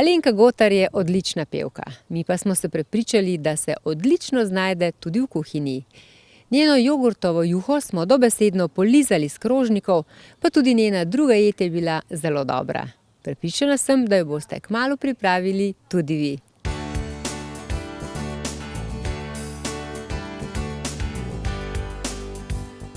Alenka Gotar je odlična pevka, mi pa smo se prepričali, da se odlično znajde tudi v kuhinji. Njeno jogurtovo juho smo dobesedno polizali s krožnikov, pa tudi njena druga jed je bila zelo dobra. Prepričana sem, da jo boste kmalu pripravili tudi vi.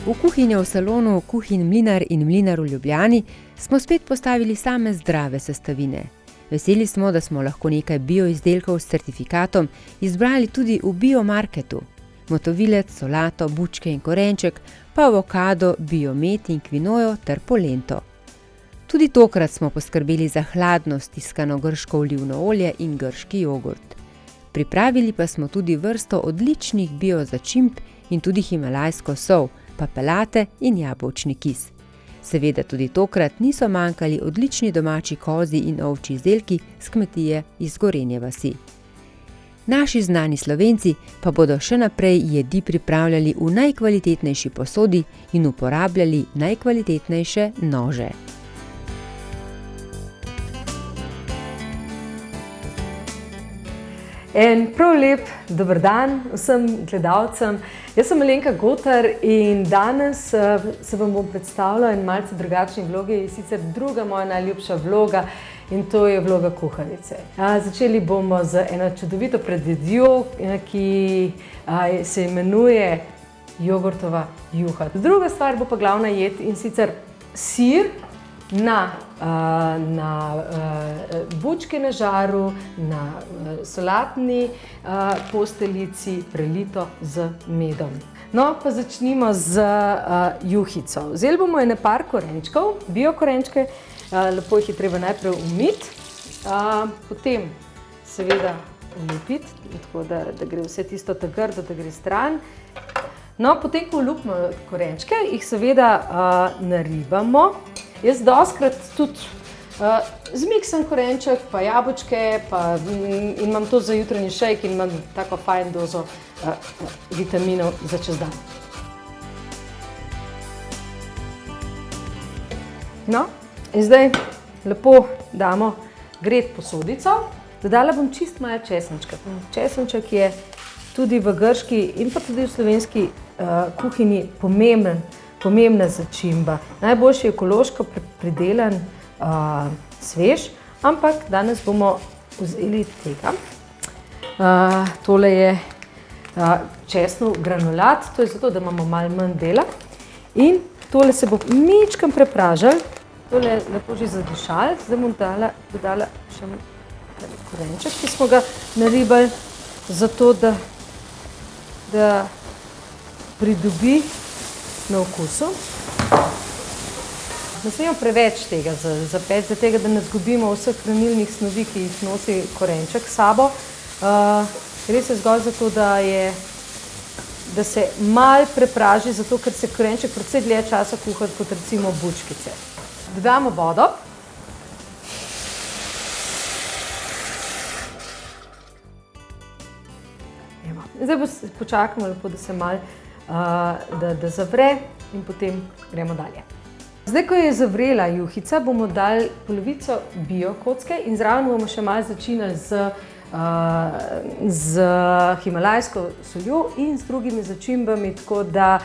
V kuhinjo v salonu Kuhinj Mlinar in Mlinar v Ljubljani smo spet postavili same zdrave sestavine. Veseli smo, da smo lahko nekaj bioizdelkov s certifikatom izbrali tudi v biomarketu. Motovilec, solato, bučke in korenček, pa avokado, biomet in kvinojo ter polento. Tudi tokrat smo poskrbeli za hladno stiskano grško olivno olje in grški jogurt. Pripravili pa smo tudi vrsto odličnih biozačimb in tudi himalajsko sol, papelate in jabolčni kis. Seveda tudi tokrat niso manjkali odlični domači kozji in ovčji izdelki s kmetije iz Gorenje vasi. Naši znani Slovenci pa bodo še naprej jedi pripravljali v najkvalitetnejši posodi in uporabljali najkvalitetnejše nože. En prav lep dober dan vsem gledalcem. Jaz sem Alenka Gotar in danes se vam bom predstavila in malce drugačni vlogi, sicer druga moja najljubša vloga in to je vloga kuharice. Začeli bomo z eno čudovito predjedjo, ki se imenuje jogurtova juha. Druga stvar bo pa glavna jed in sicer sir na bučki na žaru, na solatni posteljici prelito z medom. No, pa začnimo z juhico. Vzeli bomo ene par korenčkov, bio korenčke, lepo jih je treba najprej umiti, potem seveda olupiti, tako da gre vse tisto grdo, da gre stran. No, potem, ko olupimo korenčke, jih seveda naribamo. Jaz dostikrat tudi zmiksam korenček, pa jabolčke, in imam to za jutranji šejk in imam tako fajn dozo vitaminov za čez dan. No, in zdaj lepo damo gret posodico. Dodala bom čist malo česnčka. Česnček je tudi v grški in pa tudi v slovenski kuhinji pomembna začimba. Najboljši je ekološko pridelan svež, ampak danes bomo vzeli tega. Tole je česnov granulat, to je zato, da imamo malo manj dela. In tole se bo mičkam prepražal, tole je lepo že zadišal. Zdaj bom dodala še korenček, ki smo ga naribali, zato da pridobi na okusu. Ne smemo preveč tega zapeči, zato da ne izgubimo vseh hranilnih snovi, ki jih nosi korenček s sabo. Gre se zgolj za to, da se malo prepraži, zato ker se korenček precej dlje časa kuha kot recimo bučkice. Dodamo vodo. Zdaj počakamo lepo, da se malo da zavre in potem gremo dalje. Zdaj, ko je zavrela juhica, bomo dali polovico bio kocke in zraven bomo še malo začinili z himalajsko soljo in z drugimi začimbami, tako da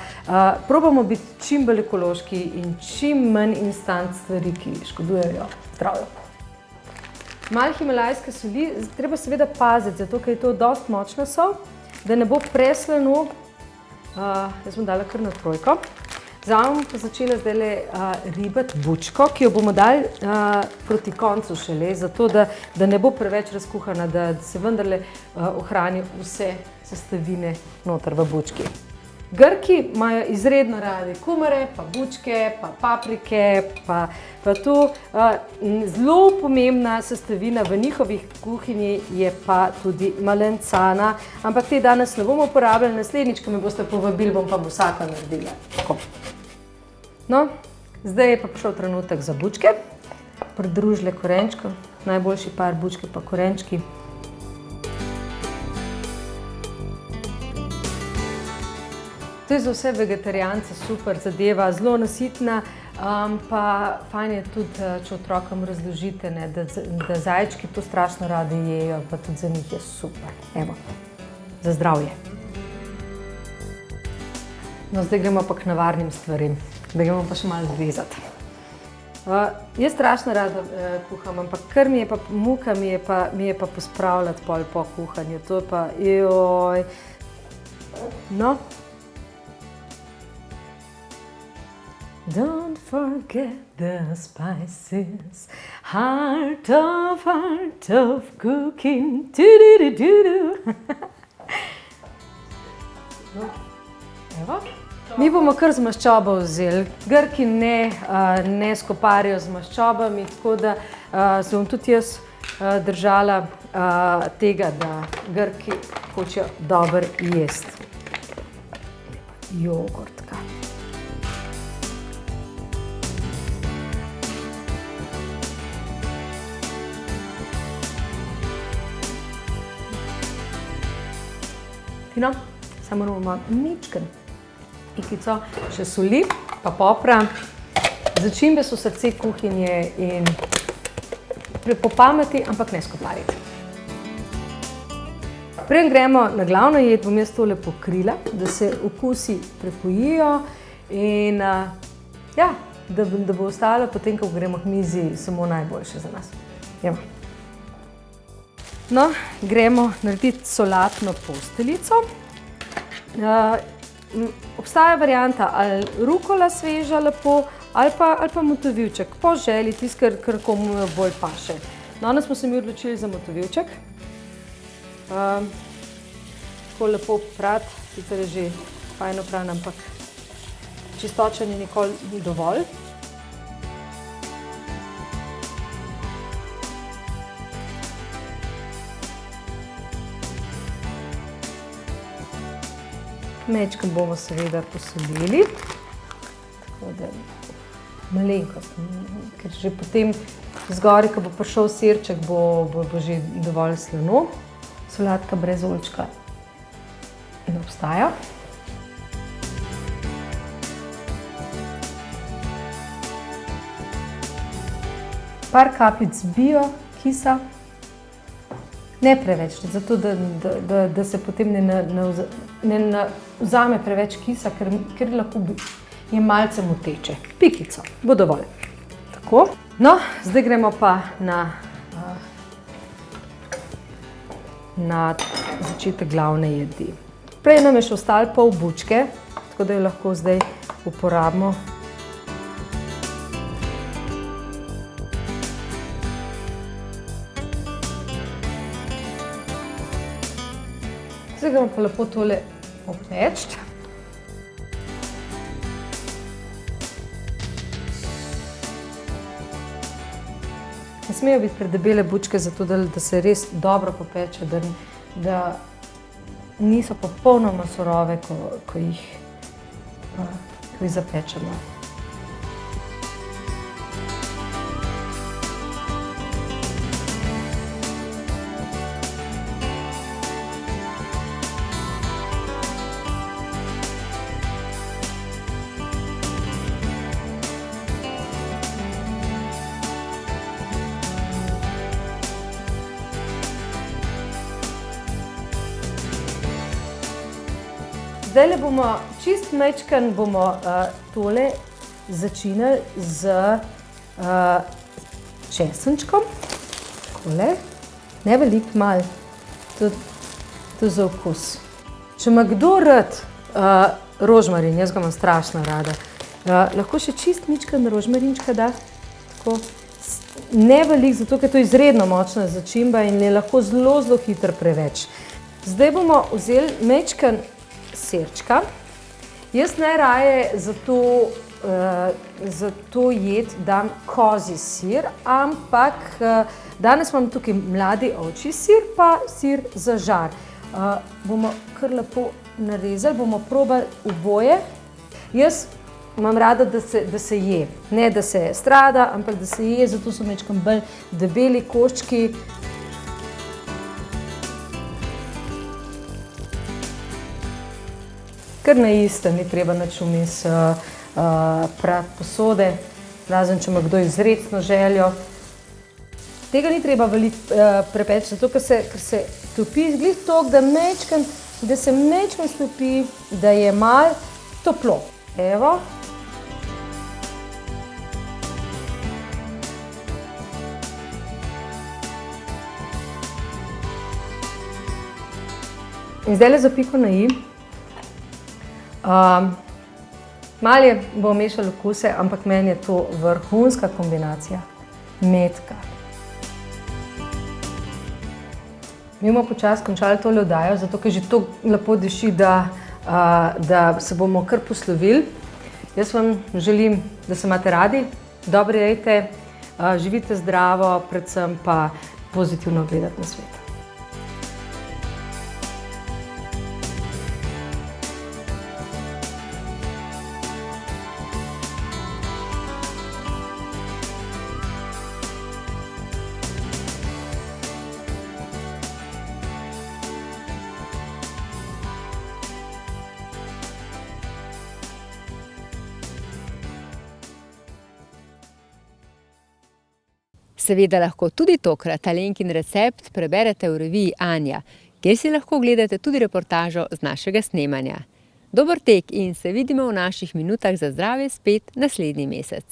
probamo biti čim bolj ekološki in čim manj instant stvari, ki škodujejo zdravju. Malo himalajske soli treba seveda paziti, zato ker je to dosti močna sol, da ne bo preslano. Jaz bom dala kar na trojko. Zdaj bom pa začela zdajle ribati bučko, ki jo bomo dali proti koncu šele, zato da ne bo preveč razkuhana, da se vendarle ohrani vse sestavine noter v bučki. Grki imajo izredno radi kumare, pa bučke, pa paprike, pa to. Zelo pomembna sestavina v njihovih kuhinji je pa tudi malencana, ampak te danes ne bomo uporabljali, naslednjič, ko me boste povabili, bom pa vsaka naredila. No, zdaj je pa prišel trenutek za bučke. Pridružile korenčko, najboljši par bučke pa korenčki. To je za vse vegetarijance super zadeva, zelo nasitna, Pa fajn je tudi, če otrokom razložite, ne, da zajčki to strašno radi jejo, pa tudi za njih je super. Evo, za zdravje. No, zdaj gremo pa k nevarnim stvarim, da gremo pa še malo zvezati. Jaz strašno rada kuham, ampak kar mi je pa muka, mi je pa pospravljati pol po kuhanju. To je pa, joj. No. Don't forget the spices, heart of cooking, do-do-do-do-do. Evo. Mi bomo kar z maščobo vzeli. Grki ne skoparijo z maščobami, tako da se bom tudi jaz držala tega, da Grki hočejo dobro jesti. Jogurtka. Fino, samo moramo mičken pikico, še soli, pa popra. Začimbe so srce kuhinje in po pameti, ampak ne skopariti. Preden gremo na glavno jed, bom jaz tole pokrila, da se okusi prepojijo in ja, da bo ostalo potem, ko gremo k mizi, samo najboljše za nas. Jemo. No, gremo narediti solatno posteljico. Obstaja varianta ali rukola sveža lepo, ali pa motovilček. Po želji, tisti, kar komu bolj paše. Danes smo se mi odločili za motovilček. Tako lepo prati, sicer je že fajn opran, ampak čistočenje nikoli ni dovolj. Mečkam bomo seveda posolili, tako da malenkost, ker že potem zgori, ko bo prišel sirček, bo že dovolj slano. Solatka brez oljčka ne obstaja. Par kapljic bio kisa. Ne preveč, zato da se potem ne vzame preveč kisa, ker lahko je malce moteče. Pikico bo dovolj. Tako. No, zdaj gremo pa na začetek glavne jedi. Prej nam je še ostalo pol bučke, tako da jo lahko zdaj uporabimo. Zdaj gremo pa lepo tole opeči. Ne smejo biti predebele bučke, zato da se res dobro popeče, da niso popolnoma surove, ko jih zapečemo. Zdajle bomo čist majčken tole začinili z česenčkom. Takole. Ne veliko, malo. Tudi za okus. Če ima kdo rad rožmarin, jaz ga imam strašno rada, lahko še čist majčken rožmarinčka da. Tako. Ne veliko, zato ker je to izredno močna začimba in je lahko zelo hitro preveč. Zdaj bomo vzeli majčken sirčka. Jaz najraje za to jed dam kozji sir, ampak danes imam tukaj mladi ovčji sir, pa sir za žar. Bomo kar lepo narezali, bomo probali oboje. Jaz imam rada, da se je. Ne, da se strada, ampak da se je, zato so majčkeno bolj debeli koščki. Kar na isto, ni treba nič vmes prati posode. razen če ima kdo izredno željo. Tega ni treba valiti preveč, zato ker se topi glih toliko, da se mečkan stopi, da je malo toplo. Evo. In zdaj za piko na i. Malo bomo mešali okuse, ampak meni je to vrhunska kombinacija. Metka. Mi bomo počasi končali tole oddajo, zato ker že to lepo diši, da se bomo kar poslovili. Jaz vam želim, da se imate radi, dobro jejte, živite zdravo, predvsem pa pozitivno gledati na svet. Seveda lahko tudi tokrat Alenkin recept preberete v reviji Anja, kjer si lahko gledate tudi reportažo z našega snemanja. Dober tek in se vidimo v naših minutah za zdravje spet naslednji mesec.